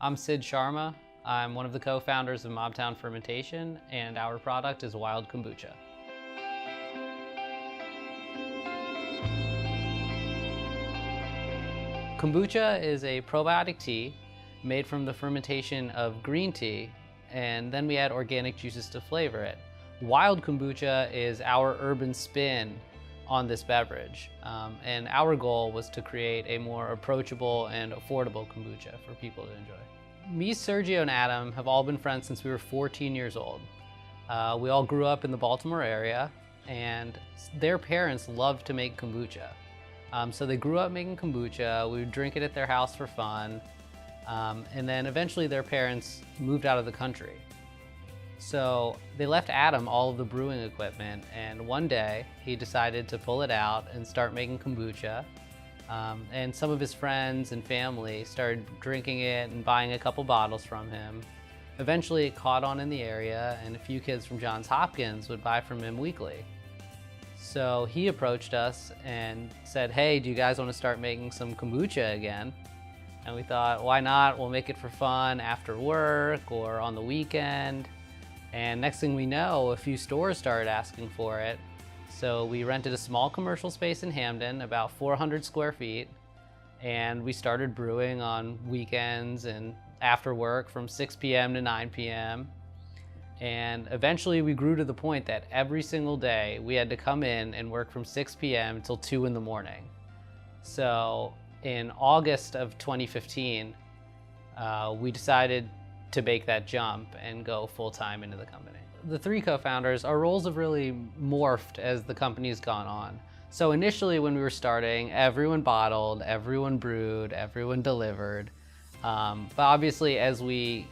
I'm Sid Sharma. I'm one of the co-founders of Mobtown Fermentation, and our product is Wild Kombucha. Kombucha is a probiotic tea made from the fermentation of green tea, and then we add organic juices to flavor it. Wild Kombucha is our urban spin on this beverage, and our goal was to create a more approachable and affordable kombucha for people to enjoy. Me, Sergio, and Adam have all been friends since we were 14 years old. We all grew up in the Baltimore area, and their parents loved to make kombucha. So they grew up making kombucha. We would drink it at their house for fun, and then eventually their parents moved out of the country. So they left Adam all of the brewing equipment, and one day he decided to pull it out and start making kombucha. And some of his friends and family started drinking it and buying a couple bottles from him. Eventually it caught on in the area, and a few kids from Johns Hopkins would buy from him weekly. So he approached us and said, "Hey, do you guys want to start making some kombucha again?" And we thought, why not? We'll make it for fun after work or on the weekend. And next thing we know, a few stores started asking for it. So we rented a small commercial space in Hamden, about 400 square feet, and we started brewing on weekends and after work from 6 p.m. to 9 p.m. And eventually we grew to the point that every single day we had to come in and work from 6 p.m. until 2 in the morning. So in August of 2015, we decided to make that jump and go full-time into the company. The three co-founders, our roles have really morphed as the company's gone on. So initially when we were starting, everyone bottled, everyone brewed, everyone delivered. But obviously as we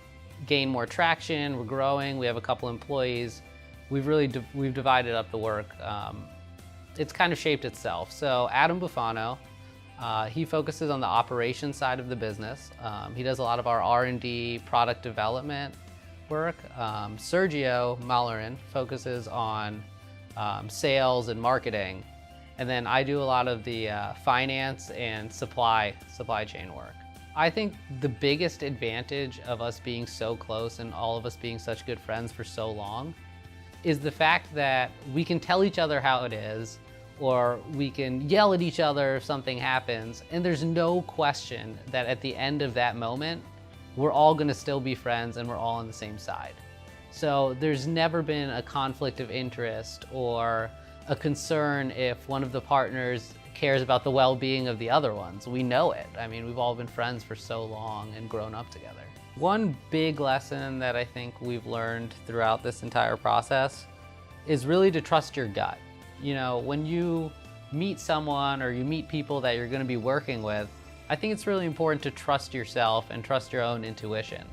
gain more traction, we're growing, we have a couple employees, we've divided up the work. It's kind of shaped itself. So Adam Bufano, he focuses on the operations side of the business. He does a lot of our R&D product development work. Sergio, Malarin, focuses on sales and marketing. And then I do a lot of the finance and supply chain work. I think the biggest advantage of us being so close and all of us being such good friends for so long is the fact that we can tell each other how it is, or we can yell at each other if something happens, and there's no question that at the end of that moment, we're all gonna still be friends and we're all on the same side. So there's never been a conflict of interest or a concern if one of the partners cares about the well-being of the other ones. We know it. I mean, we've all been friends for so long and grown up together. One big lesson that I think we've learned throughout this entire process is really to trust your gut. You know, when you meet someone or you meet people that you're going to be working with, I think it's really important to trust yourself and trust your own intuition.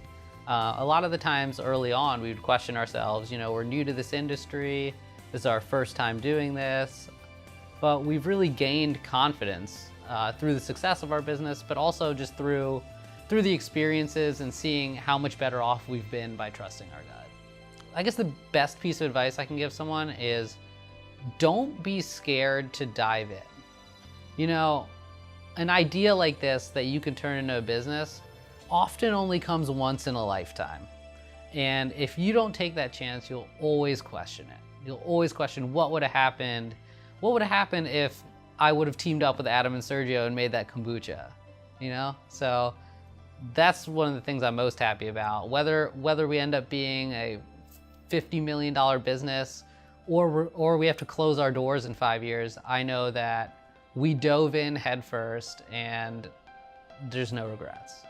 A lot of the times early on, we would question ourselves, you know, we're new to this industry, this is our first time doing this, but we've really gained confidence through the success of our business, but also just through the experiences and seeing how much better off we've been by trusting our gut. I guess the best piece of advice I can give someone is don't be scared to dive in. You know, an idea like this that you can turn into a business often only comes once in a lifetime. And if you don't take that chance, you'll always question it. You'll always question what would have happened. What would have happened if I would have teamed up with Adam and Sergio and made that kombucha, you know? So that's one of the things I'm most happy about. Whether we end up being a $50 million business or we have to close our doors in 5 years, I know that we dove in head first and there's no regrets.